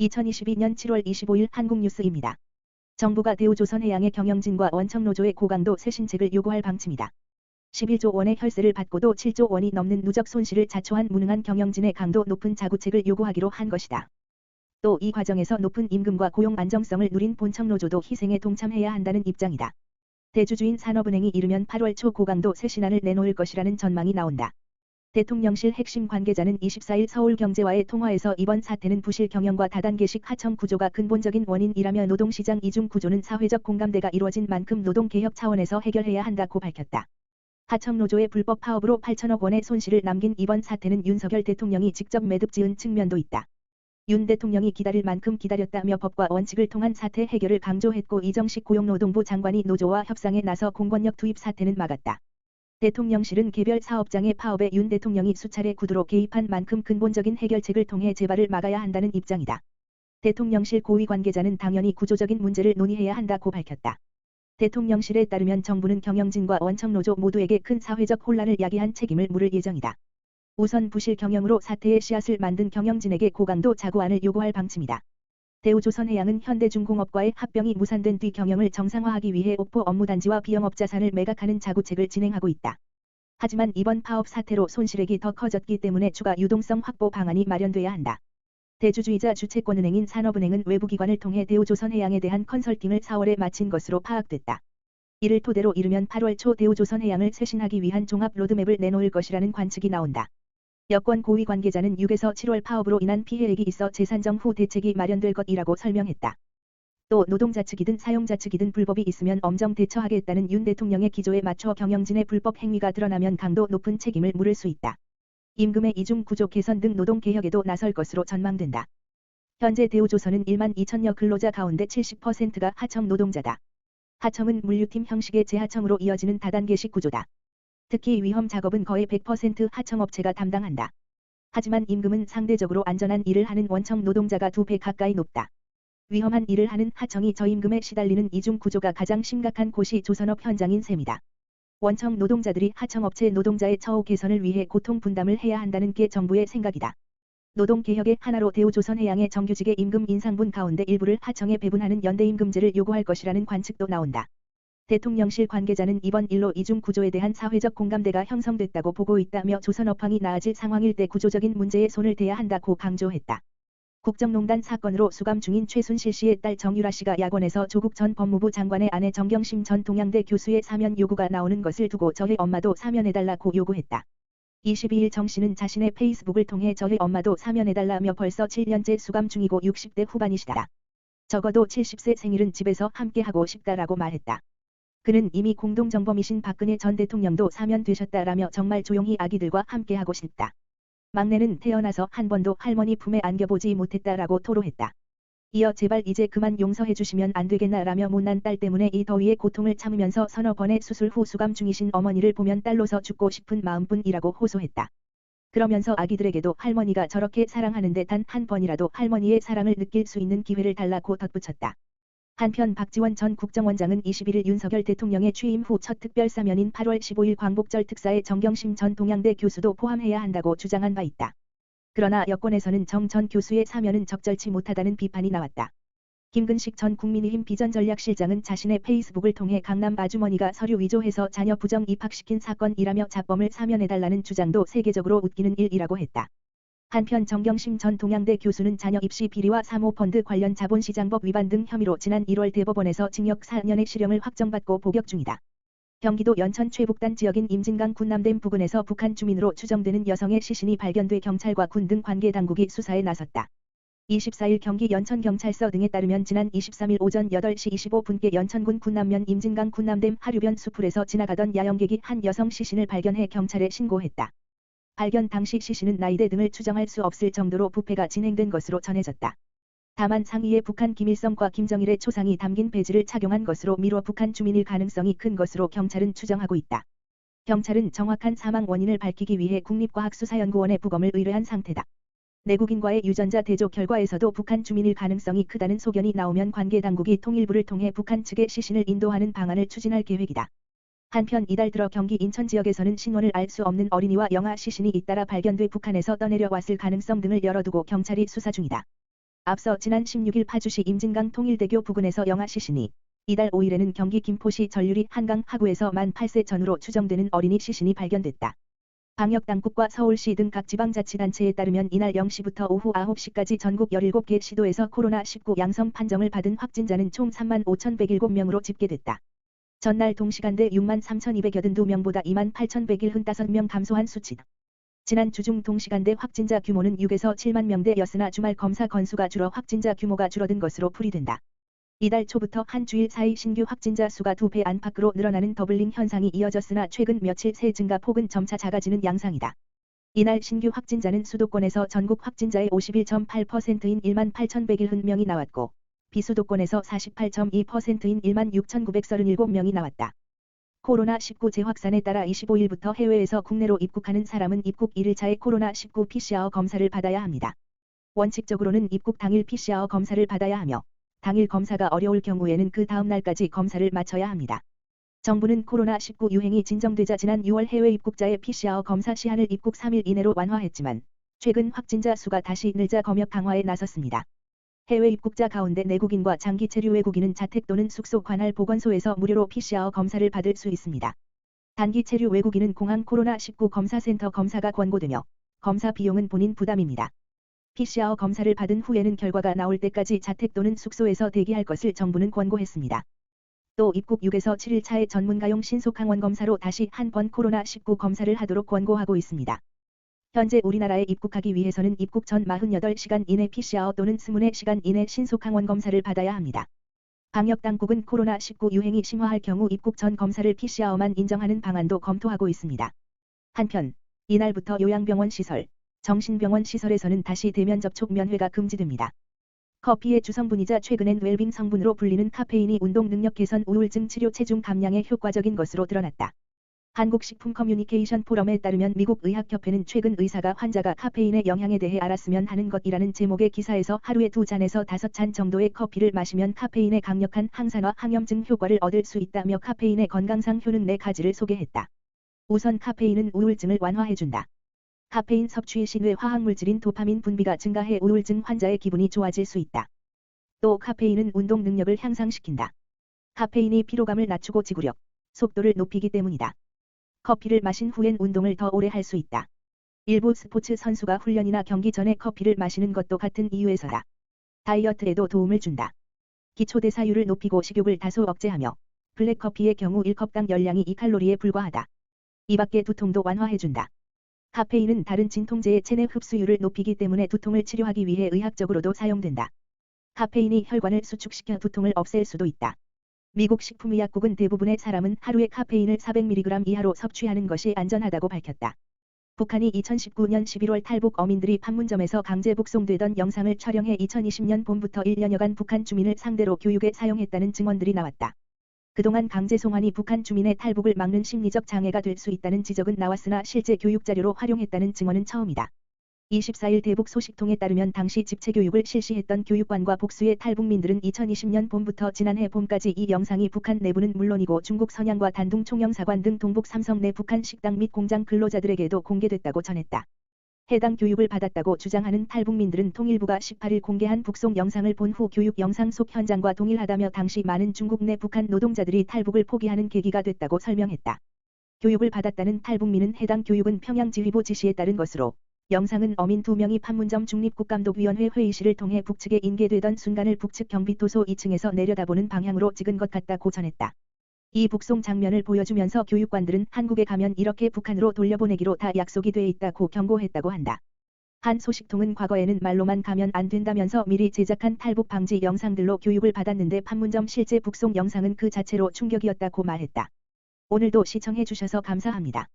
2022년 7월 25일 한국뉴스입니다. 정부가 대우조선해양의 경영진과 원청노조의 고강도 쇄신책을 요구할 방침이다. 11조 원의 혈세를 받고도 7조 원이 넘는 누적 손실을 자초한 무능한 경영진의 강도 높은 자구책을 요구하기로 한 것이다. 또 이 과정에서 높은 임금과 고용 안정성을 누린 본청노조도 희생에 동참해야 한다는 입장이다. 대주주인 산업은행이 이르면 8월 초 고강도 쇄신안을 내놓을 것이라는 전망이 나온다. 대통령실 핵심 관계자는 24일 서울경제와의 통화에서 이번 사태는 부실 경영과 다단계식 하청 구조가 근본적인 원인이라며 노동시장 이중 구조는 사회적 공감대가 이루어진 만큼 노동개혁 차원에서 해결해야 한다고 밝혔다. 하청노조의 불법 파업으로 8천억 원의 손실을 남긴 이번 사태는 윤석열 대통령이 직접 매듭지은 측면도 있다. 윤 대통령이 기다릴 만큼 기다렸다며 법과 원칙을 통한 사태 해결을 강조했고 이정식 고용노동부 장관이 노조와 협상에 나서 공권력 투입 사태는 막았다. 대통령실은 개별 사업장의 파업에 윤 대통령이 수차례 구두로 개입한 만큼 근본적인 해결책을 통해 재발을 막아야 한다는 입장이다. 대통령실 고위 관계자는 당연히 구조적인 문제를 논의해야 한다고 밝혔다. 대통령실에 따르면 정부는 경영진과 원청노조 모두에게 큰 사회적 혼란을 야기한 책임을 물을 예정이다. 우선 부실 경영으로 사태의 씨앗을 만든 경영진에게 고강도 자구안을 요구할 방침이다. 대우조선해양은 현대중공업과의 합병이 무산된 뒤 경영을 정상화하기 위해 옥포 업무단지와 비영업 자산을 매각하는 자구책을 진행하고 있다. 하지만 이번 파업 사태로 손실액이 더 커졌기 때문에 추가 유동성 확보 방안이 마련돼야 한다. 대주주이자 주채권은행인 산업은행은 외부기관을 통해 대우조선해양에 대한 컨설팅을 4월에 마친 것으로 파악됐다. 이를 토대로 이르면 8월 초 대우조선해양을 쇄신하기 위한 종합 로드맵을 내놓을 것이라는 관측이 나온다. 여권 고위 관계자는 6에서 7월 파업으로 인한 피해액이 있어 재산정 후 대책이 마련될 것이라고 설명했다. 또 노동자 측이든 사용자 측이든 불법이 있으면 엄정 대처하겠다는 윤 대통령의 기조에 맞춰 경영진의 불법 행위가 드러나면 강도 높은 책임을 물을 수 있다. 임금의 이중 구조 개선 등 노동 개혁에도 나설 것으로 전망된다. 현재 대우조선은 1만 2천여 근로자 가운데 70%가 하청 노동자다. 하청은 물류팀 형식의 재하청으로 이어지는 다단계식 구조다. 특히 위험 작업은 거의 100% 하청업체가 담당한다. 하지만 임금은 상대적으로 안전한 일을 하는 원청 노동자가 2배 가까이 높다. 위험한 일을 하는 하청이 저임금에 시달리는 이중 구조가 가장 심각한 곳이 조선업 현장인 셈이다. 원청 노동자들이 하청업체 노동자의 처우 개선을 위해 고통 분담을 해야 한다는 게 정부의 생각이다. 노동개혁의 하나로 대우조선해양의 정규직의 임금 인상분 가운데 일부를 하청에 배분하는 연대임금제를 요구할 것이라는 관측도 나온다. 대통령실 관계자는 이번 일로 이중 구조에 대한 사회적 공감대가 형성됐다고 보고 있다며 조선업황이 나아질 상황일 때 구조적인 문제에 손을 대야 한다고 강조했다. 국정농단 사건으로 수감 중인 최순실 씨의 딸 정유라 씨가 야권에서 조국 전 법무부 장관의 아내 정경심 전 동양대 교수의 사면 요구가 나오는 것을 두고 저희 엄마도 사면해달라고 요구했다. 22일 정 씨는 자신의 페이스북을 통해 저희 엄마도 사면해달라며 벌써 7년째 수감 중이고 60대 후반이시다. 적어도 70세 생일은 집에서 함께하고 싶다라고 말했다. 그는 이미 공동정범이신 박근혜 전 대통령도 사면되셨다라며 정말 조용히 아기들과 함께하고 싶다. 막내는 태어나서 한 번도 할머니 품에 안겨보지 못했다라고 토로했다. 이어 제발 이제 그만 용서해 주시면 안 되겠나라며 못난 딸 때문에 이 더위의 고통을 참으면서 서너 번의 수술 후 수감 중이신 어머니를 보면 딸로서 죽고 싶은 마음뿐이라고 호소했다. 그러면서 아기들에게도 할머니가 저렇게 사랑하는데 단 한 번이라도 할머니의 사랑을 느낄 수 있는 기회를 달라고 덧붙였다. 한편 박지원 전 국정원장은 21일 윤석열 대통령의 취임 후 첫 특별사면인 8월 15일 광복절 특사에 정경심 전 동양대 교수도 포함해야 한다고 주장한 바 있다. 그러나 여권에서는 정 전 교수의 사면은 적절치 못하다는 비판이 나왔다. 김근식 전 국민의힘 비전전략실장은 자신의 페이스북을 통해 강남 아주머니가 서류 위조해서 자녀 부정 입학시킨 사건이라며 자범을 사면해달라는 주장도 세계적으로 웃기는 일이라고 했다. 한편 정경심 전 동양대 교수는 자녀 입시 비리와 사모펀드 관련 자본시장법 위반 등 혐의로 지난 1월 대법원에서 징역 4년의 실형을 확정받고 복역 중이다. 경기도 연천 최북단 지역인 임진강 군남댐 부근에서 북한 주민으로 추정되는 여성의 시신이 발견돼 경찰과 군 등 관계 당국이 수사에 나섰다. 24일 경기 연천경찰서 등에 따르면 지난 23일 오전 8시 25분께 연천군 군남면 임진강 군남댐 하류변 수풀에서 지나가던 야영객이 한 여성 시신을 발견해 경찰에 신고했다. 발견 당시 시신은 나이대 등을 추정할 수 없을 정도로 부패가 진행된 것으로 전해졌다. 다만 상의에 북한 김일성과 김정일의 초상이 담긴 배지를 착용한 것으로 미뤄 북한 주민일 가능성이 큰 것으로 경찰은 추정하고 있다. 경찰은 정확한 사망 원인을 밝히기 위해 국립과학수사연구원에 부검을 의뢰한 상태다. 내국인과의 유전자 대조 결과에서도 북한 주민일 가능성이 크다는 소견이 나오면 관계 당국이 통일부를 통해 북한 측의 시신을 인도하는 방안을 추진할 계획이다. 한편 이달 들어 경기 인천 지역에서는 신원을 알 수 없는 어린이와 영아 시신이 잇따라 발견돼 북한에서 떠내려왔을 가능성 등을 열어두고 경찰이 수사 중이다. 앞서 지난 16일 파주시 임진강 통일대교 부근에서 영아 시신이, 이달 5일에는 경기 김포시 전류리 한강 하구에서 만 8세 전후로 추정되는 어린이 시신이 발견됐다. 방역당국과 서울시 등 각 지방자치단체에 따르면 이날 0시부터 오후 9시까지 전국 17개 시도에서 코로나19 양성 판정을 받은 확진자는 총 35,107명으로 집계됐다. 전날 동시간대 63,282명보다 28,175명 감소한 수치다. 지난 주중 동시간대 확진자 규모는 6에서 7만 명대였으나 주말 검사 건수가 줄어 확진자 규모가 줄어든 것으로 풀이된다. 이달 초부터 한 주일 사이 신규 확진자 수가 2배 안팎으로 늘어나는 더블링 현상이 이어졌으나 최근 며칠 새 증가폭은 점차 작아지는 양상이다. 이날 신규 확진자는 수도권에서 전국 확진자의 51.8%인 18,101명이 나왔고, 비수도권에서 48.2%인 16,937명이 나왔다. 코로나19 재확산에 따라 25일부터 해외에서 국내로 입국하는 사람은 입국 1일차에 코로나19 PCR 검사를 받아야 합니다. 원칙적으로는 입국 당일 PCR 검사를 받아야 하며, 당일 검사가 어려울 경우에는 그 다음 날까지 검사를 마쳐야 합니다. 정부는 코로나19 유행이 진정되자 지난 6월 해외 입국자의 PCR 검사 시한을 입국 3일 이내로 완화했지만, 최근 확진자 수가 다시 늘자 검역 강화에 나섰습니다. 해외 입국자 가운데 내국인과 장기 체류 외국인은 자택 또는 숙소 관할 보건소에서 무료로 PCR 검사를 받을 수 있습니다. 단기 체류 외국인은 공항 코로나19 검사센터 검사가 권고되며, 검사 비용은 본인 부담입니다. PCR 검사를 받은 후에는 결과가 나올 때까지 자택 또는 숙소에서 대기할 것을 정부는 권고했습니다. 또 입국 6에서 7일 차에 전문가용 신속항원 검사로 다시 한 번 코로나19 검사를 하도록 권고하고 있습니다. 현재 우리나라에 입국하기 위해서는 입국 전 48시간 이내 PCR 또는 24시간 이내 신속항원 검사를 받아야 합니다. 방역당국은 코로나19 유행이 심화할 경우 입국 전 검사를 PCR만 인정하는 방안도 검토하고 있습니다. 한편, 이날부터 요양병원 시설, 정신병원 시설에서는 다시 대면 접촉 면회가 금지됩니다. 커피의 주성분이자 최근엔 웰빙 성분으로 불리는 카페인이 운동 능력 개선, 우울증 치료, 체중 감량에 효과적인 것으로 드러났다. 한국식품 커뮤니케이션 포럼에 따르면 미국 의학협회는 최근 의사가 환자가 카페인의 영향에 대해 알았으면 하는 것이라는 제목의 기사에서 하루에 2잔에서 5잔 정도의 커피를 마시면 카페인의 강력한 항산화 항염증 효과를 얻을 수 있다며 카페인의 건강상 효능 4가지를 소개했다. 우선 카페인은 우울증을 완화해준다. 카페인 섭취 시 뇌 화학물질인 도파민 분비가 증가해 우울증 환자의 기분이 좋아질 수 있다. 또 카페인은 운동 능력을 향상시킨다. 카페인이 피로감을 낮추고 지구력, 속도를 높이기 때문이다. 커피를 마신 후엔 운동을 더 오래 할 수 있다. 일부 스포츠 선수가 훈련이나 경기 전에 커피를 마시는 것도 같은 이유에서다. 다이어트에도 도움을 준다. 기초대사율을 높이고 식욕을 다소 억제하며, 블랙커피의 경우 1컵당 열량이 2칼로리에 불과하다. 이 밖에 두통도 완화해준다. 카페인은 다른 진통제의 체내 흡수율을 높이기 때문에 두통을 치료하기 위해 의학적으로도 사용된다. 카페인이 혈관을 수축시켜 두통을 없앨 수도 있다. 미국 식품의약국은 대부분의 사람은 하루에 카페인을 400mg 이하로 섭취하는 것이 안전하다고 밝혔다. 북한이 2019년 11월 탈북 어민들이 판문점에서 강제 북송되던 영상을 촬영해 2020년 봄부터 1년여간 북한 주민을 상대로 교육에 사용했다는 증언들이 나왔다. 그동안 강제 송환이 북한 주민의 탈북을 막는 심리적 장애가 될 수 있다는 지적은 나왔으나 실제 교육 자료로 활용했다는 증언은 처음이다. 24일 대북 소식통에 따르면 당시 집체교육을 실시했던 교육관과 복수의 탈북민들은 2020년 봄부터 지난해 봄까지 이 영상이 북한 내부는 물론이고 중국 선양과 단둥 총영사관 등 동북 삼성 내 북한 식당 및 공장 근로자들에게도 공개됐다고 전했다. 해당 교육을 받았다고 주장하는 탈북민들은 통일부가 18일 공개한 북송 영상을 본 후 교육 영상 속 현장과 동일하다며 당시 많은 중국 내 북한 노동자들이 탈북을 포기하는 계기가 됐다고 설명했다. 교육을 받았다는 탈북민은 해당 교육은 평양지휘부 지시에 따른 것으로, 영상은 어민 2명이 판문점 중립국감독위원회 회의실을 통해 북측에 인계되던 순간을 북측 경비도소 2층에서 내려다보는 방향으로 찍은 것 같다고 전했다. 이 북송 장면을 보여주면서 교육관들은 한국에 가면 이렇게 북한으로 돌려보내기로 다 약속이 돼 있다고 경고했다고 한다. 한 소식통은 과거에는 말로만 가면 안 된다면서 미리 제작한 탈북 방지 영상들로 교육을 받았는데 판문점 실제 북송 영상은 그 자체로 충격이었다고 말했다. 오늘도 시청해 주셔서 감사합니다.